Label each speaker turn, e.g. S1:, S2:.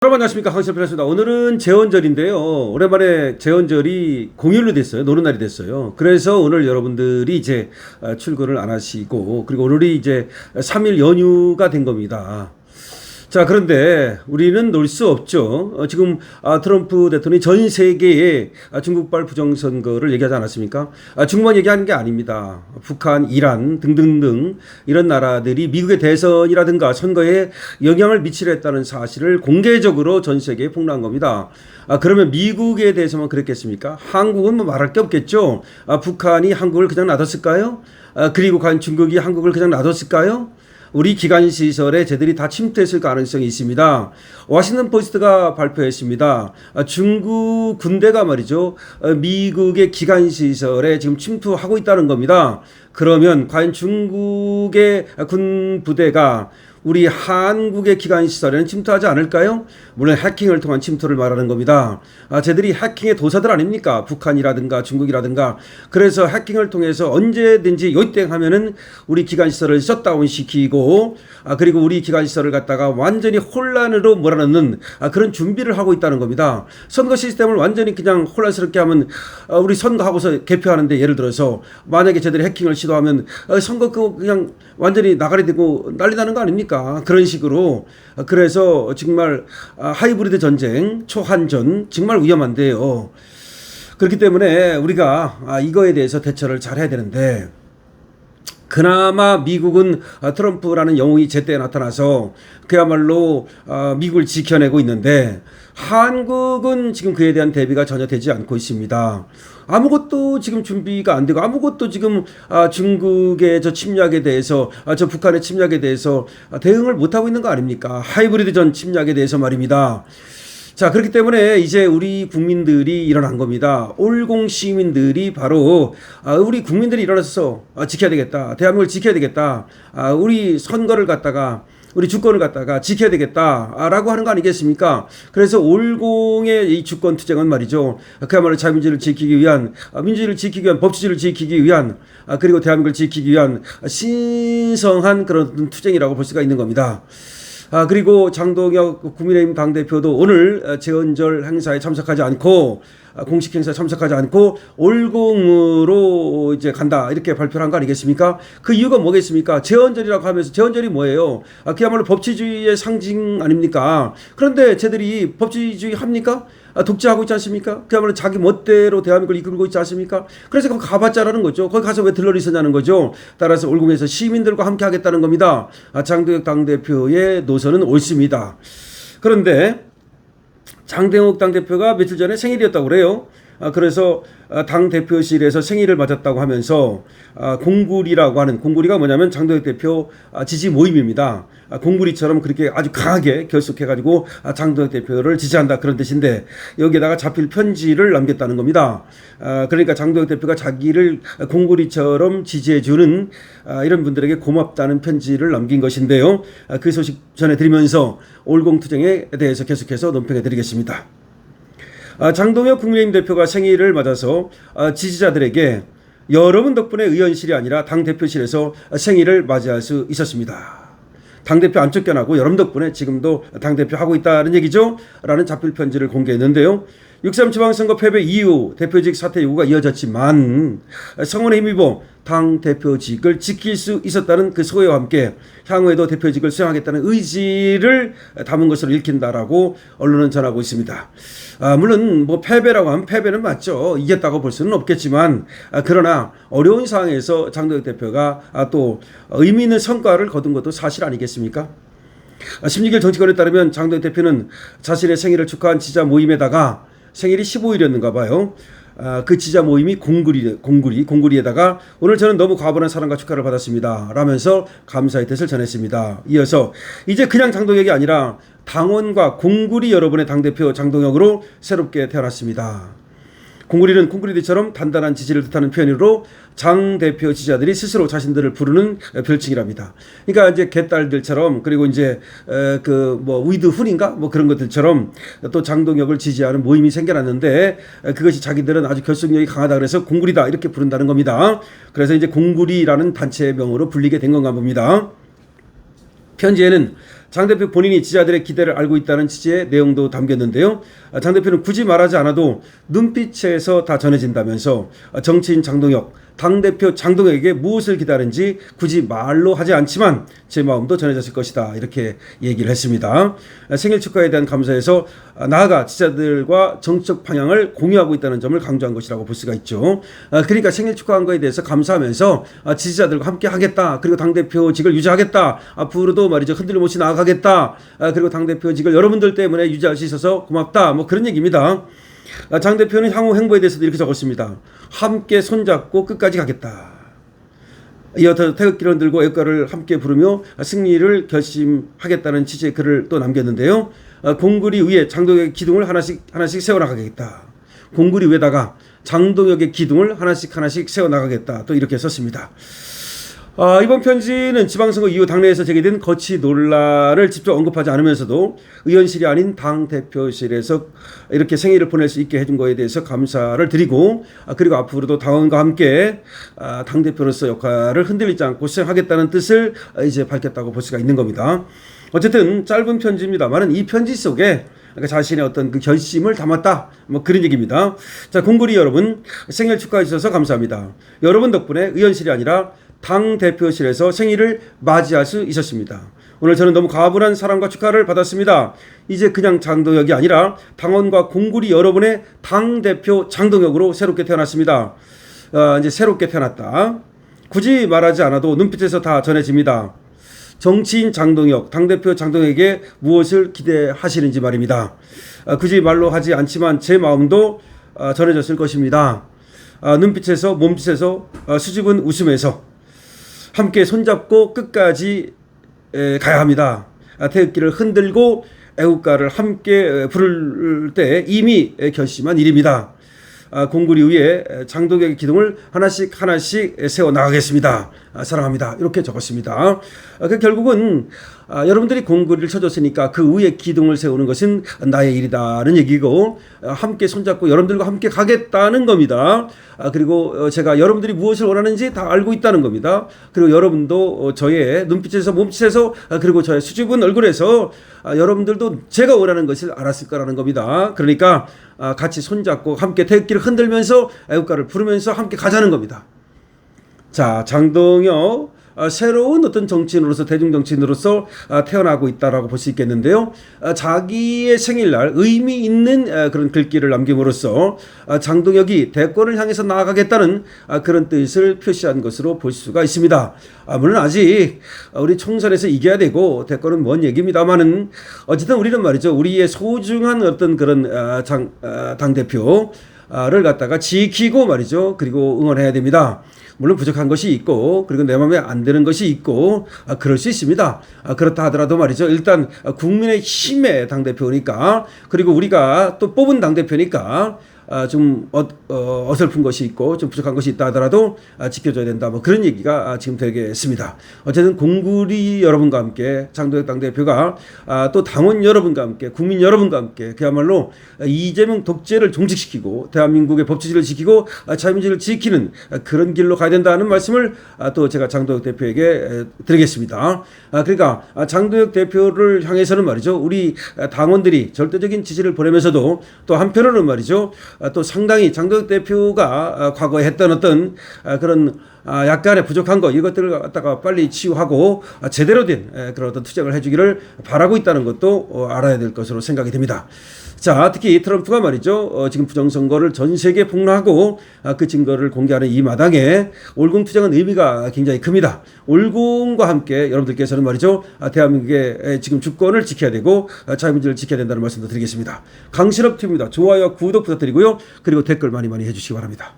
S1: 여러분 안녕하십니까, 황실표였습니다. 오늘은 제헌절인데요. 오랜만에 제헌절이 공휴일로 됐어요. 노는 날이 됐어요. 그래서 오늘 여러분들이 이제 출근을 안 하시고, 그리고 오늘이 이제 3일 연휴가 된 겁니다. 자, 그런데 우리는 놀 수 없죠. 지금 트럼프 대통령이 전 세계에 중국발 부정선거를 얘기하지 않았습니까? 중국만 얘기하는 게 아닙니다. 북한, 이란 등등등 이런 나라들이 미국의 대선이라든가 선거에 영향을 미치려 했다는 사실을 공개적으로 전 세계에 폭로한 겁니다. 그러면 미국에 대해서만 그랬겠습니까? 한국은 뭐 말할 게 없겠죠. 북한이 한국을 그냥 놔뒀을까요? 그리고 과연 중국이 한국을 그냥 놔뒀을까요? 우리 기관시설에 쟤들이 다 침투했을 가능성이 있습니다. 워싱턴 포스트가 발표했습니다. 중국 군대가 말이죠, 미국의 기관시설에 지금 침투하고 있다는 겁니다. 그러면 과연 중국의 군 부대가 우리 한국의 기관시설에는 침투하지 않을까요? 물론 해킹을 통한 침투를 말하는 겁니다. 쟤들이 해킹의 도사들 아닙니까? 북한이라든가 중국이라든가. 그래서 해킹을 통해서 언제든지 요땡 하면은 우리 기관시설을 셧다운 시키고, 그리고 우리 기관시설을 갖다가 완전히 혼란으로 몰아넣는 그런 준비를 하고 있다는 겁니다. 선거 시스템을 완전히 그냥 혼란스럽게 하면, 우리 선거하고서 개표하는데 예를 들어서 만약에 쟤들이 해킹을 시도하면 선거 그냥 완전히 나가리 되고 난리 나는 거 아닙니까? 그런 식으로. 그래서 정말 하이브리드 전쟁, 초한전 정말 위험한데요. 그렇기 때문에 우리가 이거에 대해서 대처를 잘 해야 되는데, 그나마 미국은 트럼프라는 영웅이 제때 나타나서 그야말로 미국을 지켜내고 있는데, 한국은 지금 그에 대한 대비가 전혀 되지 않고 있습니다. 아무것도 지금 준비가 안 되고, 아무것도 지금 중국의 저 침략에 대해서, 저 북한의 침략에 대해서 대응을 못하고 있는 거 아닙니까? 하이브리드 전 침략에 대해서 말입니다. 자, 그렇기 때문에 이제 우리 국민들이 일어난 겁니다. 올공 시민들이 바로 우리 국민들이 일어나서 지켜야 되겠다. 대한민국을 지켜야 되겠다. 우리 선거를 갖다가, 우리 주권을 갖다가 지켜야 되겠다라고 하는 거 아니겠습니까? 그래서 올공의 이 주권 투쟁은 말이죠, 그야말로 자유민주를 지키기 위한, 민주주의를 지키기 위한, 법치주의를 지키기 위한, 그리고 대한민국을 지키기 위한 신성한 그런 투쟁이라고 볼 수가 있는 겁니다. 그리고 장동혁 국민의힘 당대표도 오늘 제헌절 행사에 참석하지 않고, 공식 행사에 참석하지 않고 올공으로 이제 간다, 이렇게 발표를 한 거 아니겠습니까? 그 이유가 뭐겠습니까? 제헌절이라고 하면서, 제헌절이 뭐예요? 그야말로 법치주의의 상징 아닙니까? 그런데 쟤들이 법치주의 합니까? 독재하고 있지 않습니까? 그야말로 자기 멋대로 대한민국을 이끌고 있지 않습니까? 그래서 거기 가봤자라는 거죠. 거기 가서 왜 들러리 서냐는 거죠. 따라서 올공에서 시민들과 함께 하겠다는 겁니다. 장동혁 당대표의 노선은 옳습니다. 그런데 장동혁 당대표가 며칠 전에 생일이었다고 그래요. 그래서 당대표실에서 생일을 맞았다고 하면서 공구리라고 하는, 공구리가 뭐냐면 장동혁 대표 지지 모임입니다. 공구리처럼 그렇게 아주 강하게 결속해가지고 장동혁 대표를 지지한다, 그런 뜻인데, 여기에다가 자필 편지를 남겼다는 겁니다. 그러니까 장동혁 대표가 자기를 공구리처럼 지지해주는 이런 분들에게 고맙다는 편지를 남긴 것인데요. 그 소식 전해드리면서 올공투쟁에 대해서 계속해서 논평해드리겠습니다. 장동혁 국민의힘 대표가 생일을 맞아서 지지자들에게 여러분 덕분에 의원실이 아니라 당대표실에서 생일을 맞이할 수 있었습니다. 당대표 안 쫓겨나고 여러분 덕분에 지금도 당대표 하고 있다는 얘기죠? 라는 자필 편지를 공개했는데요. 6.3 지방선거 패배 이후 대표직 사퇴 요구가 이어졌지만 성원에 힘입어 당대표직을 지킬 수 있었다는 그 소회와 함께 향후에도 대표직을 수행하겠다는 의지를 담은 것으로 읽힌다라고 언론은 전하고 있습니다. 물론 뭐 패배라고 하면 패배는 맞죠. 이겼다고 볼 수는 없겠지만, 그러나 어려운 상황에서 장동혁 대표가 또 의미 있는 성과를 거둔 것도 사실 아니겠습니까? 16일 정치권에 따르면 장동혁 대표는 자신의 생일을 축하한 지지자 모임에다가, 생일이 15일이었는가 봐요. 그 지지자 모임이 공구리에다가 오늘 저는 너무 과분한 사랑과 축하를 받았습니다 라면서 감사의 뜻을 전했습니다. 이어서 이제 그냥 장동혁이 아니라 당원과 공구리 여러분의 당대표 장동혁으로 새롭게 태어났습니다. 공구리는 콩크리트처럼 단단한 지지를 뜻하는 표현으로 장 대표 지지자들이 스스로 자신들을 부르는 별칭이랍니다. 그러니까 이제 개딸들처럼, 그리고 이제 그 뭐 위드훈인가 뭐 그런 것들처럼 또 장동혁을 지지하는 모임이 생겨났는데, 그것이 자기들은 아주 결속력이 강하다 그래서 공구리다 이렇게 부른다는 겁니다. 그래서 이제 공구리라는 단체명으로 불리게 된 건가 봅니다. 편지에는 장 대표 본인이 지지자들의 기대를 알고 있다는 취지의 내용도 담겼는데요. 장 대표는 굳이 말하지 않아도 눈빛에서 다 전해진다면서 정치인 장동혁, 당대표 장동혁에게 무엇을 기다리는지 굳이 말로 하지 않지만 제 마음도 전해졌을 것이다, 이렇게 얘기를 했습니다. 생일 축하에 대한 감사에서 나아가 지지자들과 정책 방향을 공유하고 있다는 점을 강조한 것이라고 볼 수가 있죠. 그러니까 생일 축하한 거에 대해서 감사하면서 지지자들과 함께 하겠다, 그리고 당대표직을 유지하겠다, 앞으로도 말이죠 흔들림 없이 나아가겠다, 그리고 당대표직을 여러분들 때문에 유지할 수 있어서 고맙다, 뭐 그런 얘기입니다. 장 대표는 향후 행보에 대해서도 이렇게 적었습니다. 함께 손잡고 끝까지 가겠다. 이어서 태극기를 들고 애국가를 함께 부르며 승리를 결심하겠다는 취지의 글을 또 남겼는데요. 공구리 위에 장동혁의 기둥을 하나씩 세워나가겠다. 공구리 위에다가 장동혁의 기둥을 하나씩 세워나가겠다, 또 이렇게 썼습니다. 이번 편지는 지방선거 이후 당내에서 제기된 거취 논란을 직접 언급하지 않으면서도 의원실이 아닌 당대표실에서 이렇게 생일을 보낼 수 있게 해준 거에 대해서 감사를 드리고, 그리고 앞으로도 당원과 함께 당대표로서 역할을 흔들리지 않고 수행하겠다는 뜻을 이제 밝혔다고 볼 수가 있는 겁니다. 어쨌든 짧은 편지입니다만 이 편지 속에 자신의 어떤 그 결심을 담았다, 뭐 그런 얘기입니다. 자, 공구리 여러분, 생일 축하해 주셔서 감사합니다. 여러분 덕분에 의원실이 아니라 당 대표실에서 생일을 맞이할 수 있었습니다. 오늘 저는 너무 가분한 사랑과 축하를 받았습니다. 이제 그냥 장동혁이 아니라 당원과 공구리 여러분의 당 대표 장동혁으로 새롭게 태어났습니다. 이제 새롭게 태어났다. 굳이 말하지 않아도 눈빛에서 다 전해집니다. 정치인 장동혁, 당대표 장동혁에게 무엇을 기대하시는지 말입니다. 굳이 말로 하지 않지만 제 마음도 전해졌을 것입니다. 눈빛에서, 몸짓에서, 수줍은 웃음에서 함께 손잡고 끝까지 가야 합니다. 태극기를 흔들고 애국가를 함께 부를 때 이미 결심한 일입니다. 공구리 위에 장동혁의 기둥을 하나씩 세워 나가겠습니다. 사랑합니다, 이렇게 적었습니다. 결국은 여러분들이 공구리를 쳐줬으니까 그 위에 기둥을 세우는 것은 나의 일이다는 얘기고, 함께 손잡고 여러분들과 함께 가겠다는 겁니다. 그리고 제가 여러분들이 무엇을 원하는지 다 알고 있다는 겁니다. 그리고 여러분도 저의 눈빛에서, 몸짓에서, 그리고 저의 수줍은 얼굴에서 여러분들도 제가 원하는 것을 알았을 거라는 겁니다. 그러니까 같이 손잡고 함께 태극기를 흔들면서 애국가를 부르면서 함께 가자는 겁니다. 자, 장동혁, 새로운 어떤 정치인으로서, 대중정치인으로서 태어나고 있다라고 볼 수 있겠는데요. 자기의 생일날 의미 있는 그런 글귀를 남김으로써 장동혁이 대권을 향해서 나아가겠다는 그런 뜻을 표시한 것으로 볼 수가 있습니다. 물론 아직 우리 총선에서 이겨야 되고 대권은 먼 얘기입니다만은 어쨌든 우리는 말이죠, 우리의 소중한 어떤 그런 당대표를 갖다가 지키고 말이죠, 그리고 응원해야 됩니다. 물론 부족한 것이 있고, 그리고 내 마음에 안 드는 것이 있고, 그럴 수 있습니다. 그렇다 하더라도 말이죠, 일단 국민의 힘의 당대표니까, 그리고 우리가 또 뽑은 당대표니까 좀 어설픈 것이 있고 좀 부족한 것이 있다 하더라도 지켜줘야 된다, 뭐 그런 얘기가 지금 되겠습니다. 어쨌든 공구리 여러분과 함께 장동혁 당대표가 또 당원 여러분과 함께, 국민 여러분과 함께 그야말로 이재명 독재를 종식시키고 대한민국의 법치주의를 지키고 자유민주를 지키는 그런 길로 가야 된다는 말씀을 또 제가 장동혁 대표에게 드리겠습니다. 그러니까 장동혁 대표를 향해서는 말이죠, 우리 당원들이 절대적인 지지를 보내면서도 또 한편으로는 말이죠, 또 상당히 장동혁 대표가 과거에 했던 어떤 그런 약간의 부족한 것, 이것들을 갖다가 빨리 치유하고 제대로 된 그런 어떤 투쟁을 해주기를 바라고 있다는 것도 알아야 될 것으로 생각이 됩니다. 자, 특히 트럼프가 말이죠, 지금 부정선거를 전 세계에 폭로하고 그 증거를 공개하는 이 마당에 올궁 투쟁은 의미가 굉장히 큽니다. 올궁과 함께 여러분들께서는 말이죠, 대한민국의 지금 주권을 지켜야 되고 자유민주를 지켜야 된다는 말씀도 드리겠습니다. 강신업 TV입니다. 좋아요, 구독 부탁드리고요. 그리고 댓글 많이 해주시기 바랍니다.